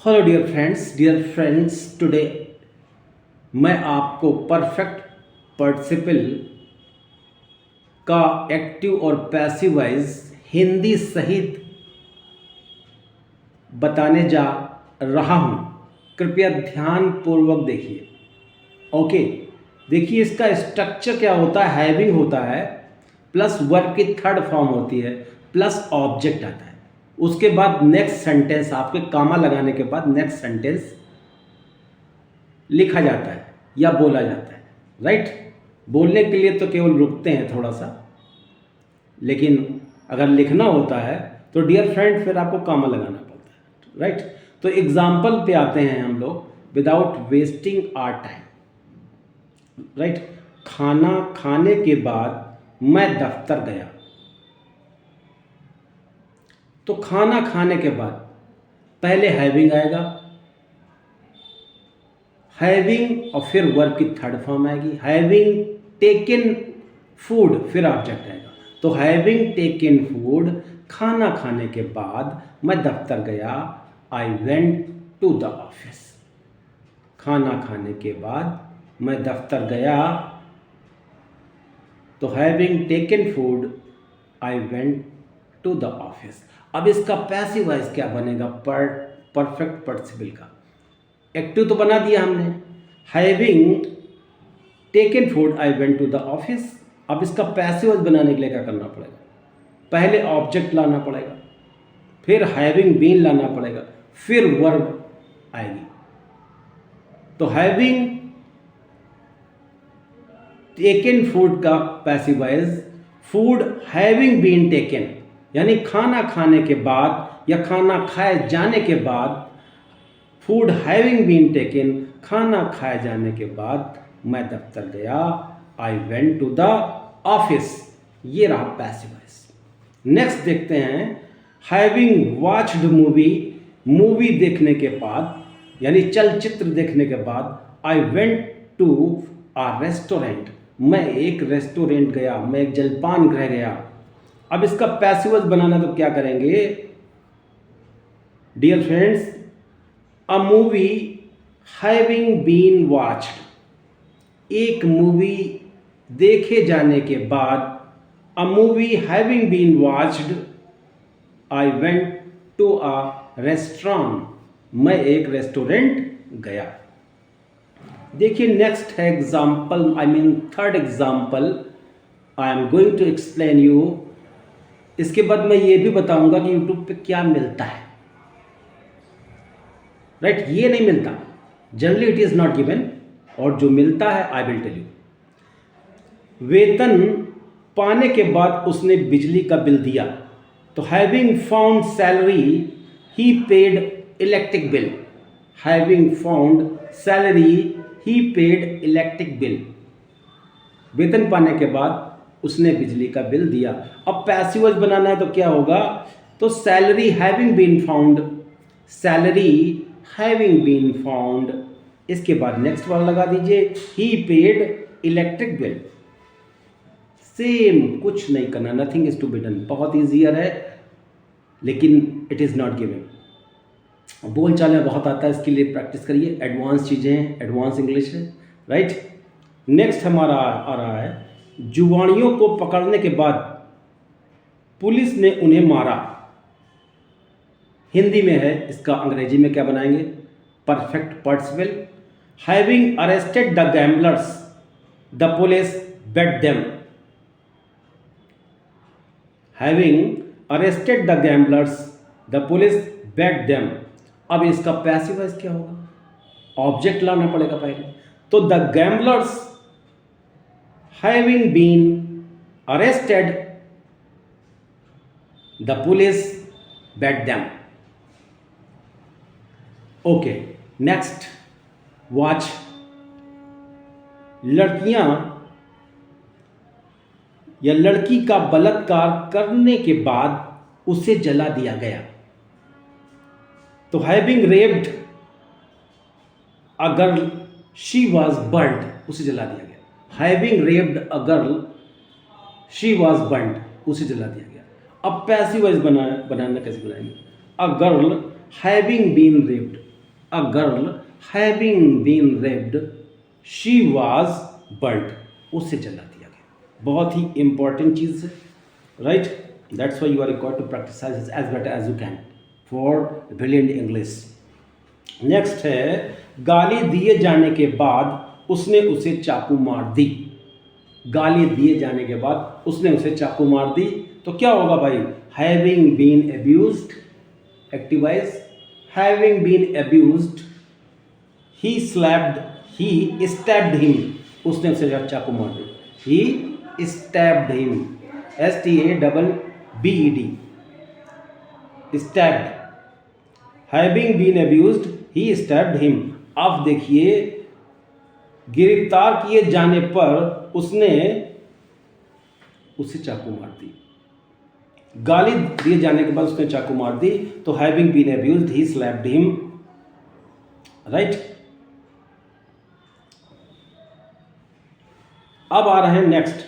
Hello dear friends today मैं आपको perfect participle का एक्टिव और पैसिव वॉइस हिंदी सहित बताने जा रहा हूँ। कृपया ध्यान पूर्वक देखिए। ओके, देखिए इसका स्ट्रक्चर क्या होता है। हैविंग होता है प्लस वर्ब की थर्ड फॉर्म होती है प्लस ऑब्जेक्ट आता है। उसके बाद नेक्स्ट सेंटेंस, आपके कामा लगाने के बाद नेक्स्ट सेंटेंस लिखा जाता है या बोला जाता है। राइट, बोलने के लिए तो केवल रुकते हैं थोड़ा सा, लेकिन अगर लिखना होता है तो डियर फ्रेंड फिर आपको कामा लगाना पड़ता है। राइट, तो एग्जाम्पल पे आते हैं हम लोग without wasting our time. Right, खाना खाने के बाद मैं दफ्तर गया। तो खाना खाने के बाद पहले हैविंग आएगा, हैविंग और फिर वर्ब की थर्ड फॉर्म आएगी। हैविंग टेकन फूड, फिर ऑब्जेक्ट आएगा। तो हैविंग टेकन फूड, खाना खाने के बाद मैं दफ्तर गया। I went to the office. खाना खाने के बाद मैं दफ्तर गया। तो having taken food I went to the office. अब इसका पैसिव वॉइस क्या बनेगा परफेक्ट पार्टिसिपल का। एक्टिव तो बना दिया हमने, having taken food I went to the office. अब इसका पैसिव वॉइस बनाने के लिए क्या करना पड़ेगा, पहले ऑब्जेक्ट लाना पड़ेगा, फिर हैविंग बीन लाना पड़ेगा, फिर वर्ब आएगी। तो हैविंग टेकन फूड का passive voice food having been taken, यानी खाना खाने के बाद या खाना खाए जाने के बाद, फूड हैविंग बीन टेकन, खाना खाए जाने के बाद मैं दफ्तर गया। I went to the office. ये रहा पैसिव वॉइस। नेक्स्ट देखते हैं, हैविंग वॉच्ड मूवी, मूवी देखने के बाद यानी चलचित्र देखने के बाद I went to a restaurant, मैं एक रेस्टोरेंट गया, मैं एक जलपान गृह गया। अब इसका पैसिव वॉइस बनाना तो क्या करेंगे dear friends, a movie having been watched, एक मूवी देखे जाने के बाद, a movie having been watched I went to a restaurant, मैं एक रेस्टोरेंट गया। देखिए नेक्स्ट है example, I mean third example I am going to explain you. इसके बाद मैं ये भी बताऊंगा कि यूट्यूब पे क्या मिलता है। राइट, ये नहीं मिलता, generally it is not given, और जो मिलता है आई विल टेल यू। वेतन पाने के बाद उसने बिजली का बिल दिया। तो having found salary he paid electric bill, having found salary he paid electric bill, वेतन पाने के बाद उसने बिजली का बिल दिया। अब पैसिव वॉइस बनाना है तो क्या होगा, तो salary having been found, salary having been found, इसके बाद नेक्स्ट वर्ड लगा दीजिए, he paid electric bill. Same, कुछ नहीं करना, nothing is to be done. बहुत ईजियर है लेकिन इट इज़ नॉट गिवन। बोल चाल में बहुत आता है, इसके लिए प्रैक्टिस करिए। एडवांस चीज़ें हैं, एडवांस इंग्लिश है। राइट, नेक्स्ट हमारा आ रहा है, जुआनियों को पकड़ने के बाद पुलिस ने उन्हें मारा। हिंदी में है, इसका अंग्रेजी में क्या बनाएंगे, perfect participle. Having arrested the gamblers the police beat them, having arrested the gamblers the police beat them. अब इसका पैसिव वॉइस क्या होगा, ऑब्जेक्ट लाना पड़ेगा पहले। तो the gamblers having been arrested the police beat them. Okay, next watch, लड़कियां या लड़की का बलात्कार करने के बाद उसे जला दिया गया। तो having raped a girl she was burned, उसे जला दिया गया। Having raped a girl she was burned, उसे जला दिया गया। अब पैसिव वॉइस बनाना कैसे बनाएंगे, a girl having been raped, a girl having been raped she was burned, उससे जला दिया गया। बहुत ही इंपॉर्टेंट चीज़ है, right. That's why you are required to practice as better as you can for brilliant English. Next है, गाली दिए जाने के बाद उसने उसे चाकू मार दी। गाली दिए जाने के बाद उसने उसे चाकू मार दी, तो क्या होगा भाई? Having been abused, active voice, having been abused, he slapped, he stabbed him, उसने उसे चाकू मार दी, he stabbed him, STABBED, stabbed, having been abused he stabbed him. अब देखिए, गिरफ्तार किए जाने पर उसने उसे चाकू मार दी। गाली दिए जाने के बाद उसने चाकू मार दी, तो having been abused he slapped him, right. अब आ रहे हैं नेक्स्ट,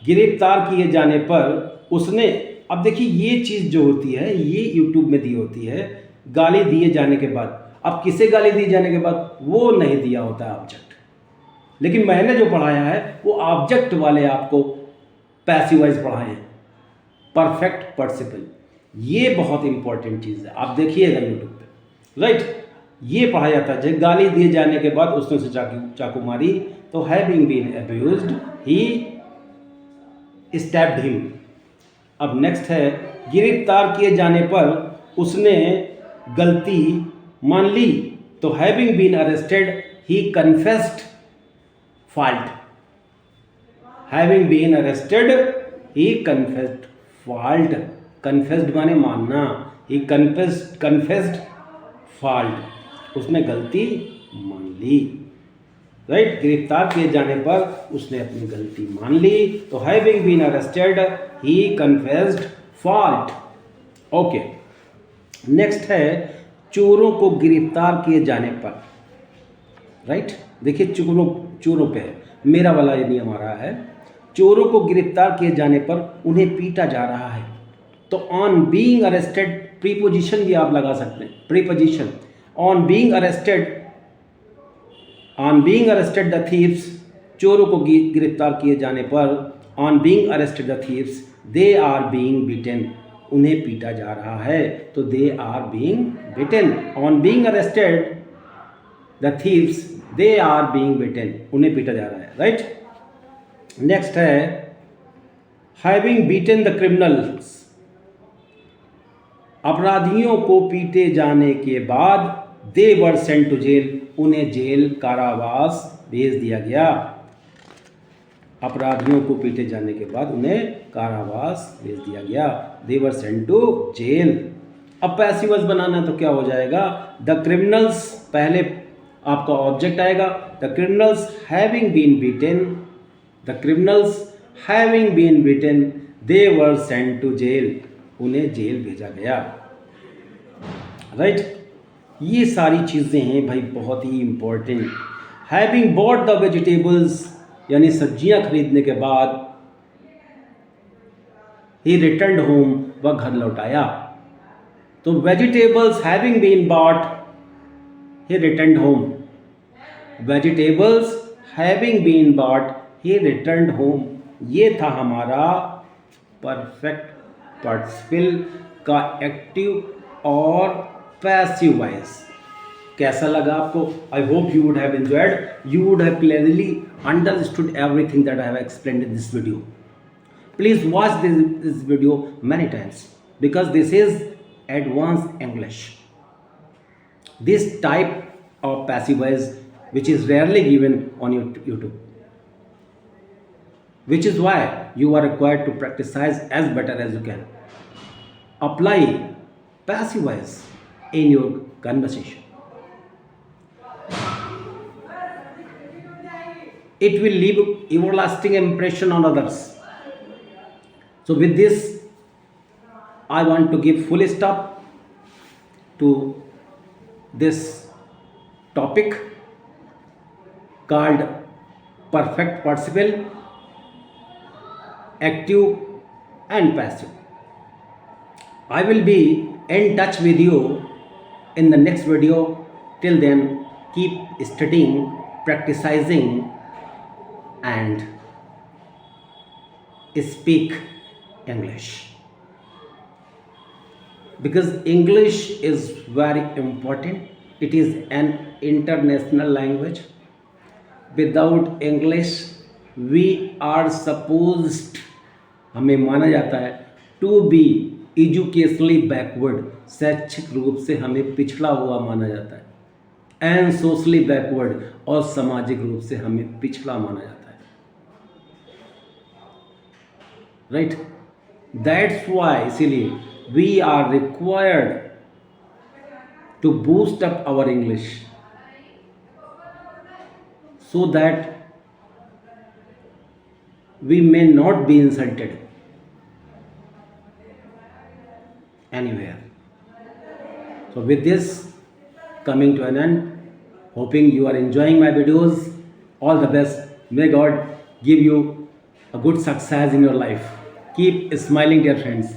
गिरफ्तार किए जाने पर उसने, अब देखिए ये चीज़ जो होती है ये यूट्यूब में दी होती है, गाली दिए जाने के बाद। अब किसे गाली दिए जाने के बाद? वो नहीं दिया होता है ऑब्जेक्ट, लेकिन मैंने जो पढ़ाया है वो ऑब्जेक्ट वाले आपको पैसिव वॉइस पढ़ाए हैं, परफेक्ट पार्टिसिपल। ये बहुत इंपॉर्टेंट चीज़ है, आप देखिएगा यूट्यूब पे, राइट। ये पढ़ाया जाता है, जब गाली दिए जाने के बाद उसने उसे चाकू मारी, तो having been abused he stabbed him. अब नेक्स्ट है, गिरफ्तार किए जाने पर उसने गलती मान ली, तो having been arrested he confessed fault, having been arrested he confessed fault, confessed माने मानना, ही कन्फेस्ड फॉल्ट, उसने गलती मान ली, राइट। गिरफ्तार किए जाने पर उसने अपनी गलती मान ली, तो having been arrested he confessed fault. Okay, next है, चोरों को गिरफ्तार किए जाने पर, राइट। देखिए चोरों पे है, मेरा वाला ये नियम आ रहा है, चोरों को गिरफ्तार किए जाने पर उन्हें पीटा जा रहा है, तो ऑन बीइंग अरेस्टेड, प्रीपोजिशन भी आप लगा सकते हैं, preposition, on being arrested the thieves, चोरों को गिरफ्तार किए जाने पर, on being arrested the thieves they are being beaten, उन्हें पीटा जा रहा है, तो they are being beaten. On being arrested the thieves they are being beaten, उन्हें पीटा जा रहा है, राइट। नेक्स्ट है, हैविंग बीटन द क्रिमिनल्स, अपराधियों को पीटे जाने के बाद they were sent to jail, उन्हें जेल कारावास भेज दिया गया। अपराधियों को पीटे जाने के बाद उन्हें कारावास भेज दिया गया, दे वर सेंट टू जेल। अब पैसिव वॉइस बनाना है तो क्या हो जाएगा? द क्रिमिनल्स, पहले आपका ऑब्जेक्ट आएगा, the criminals having been beaten, the criminals having been beaten they were sent to jail, उन्हें जेल भेजा गया, राइट। ये सारी चीज़ें हैं भाई बहुत ही important. Having bought the vegetables, यानी सब्जियां खरीदने के बाद, ही रिटर्न होम, वह घर लौटाया, तो vegetables having been bought he return home, vegetables having been bought he return home. ये था हमारा परफेक्ट पार्टिसिपल का एक्टिव और पैसिव वॉइस। कैसा लगा आपको? I hope you would have enjoyed, you would have clearly understood everything that I have explained in this video. Please watch this video many times because this is advanced English. This type of passive voice which is rarely given on YouTube, which is why you are required to practice as better as you can. Apply passive voice in your conversation. It will leave everlasting impression on others. So with this, I want to give full stop to this topic called perfect participle, active and passive. I will be in touch with you in the next video. Till then, keep studying, practicing, and speak English. Because English is very important. It is an international language. Without English, we are supposed, हमें माना जाता है, to be educationally backward, शैक्षिक रूप से हमें पिछड़ा हुआ माना जाता है, एंड सोशली बैकवर्ड, और सामाजिक रूप से हमें पिछड़ा माना जाता है, राइट। दैट्स वाई, इसीलिए we are required to boost up our English so that we may not be insulted anywhere. So with this coming to an end, hoping you are enjoying my videos. All the best. May God give you a good success in your life. Keep smiling, dear friends.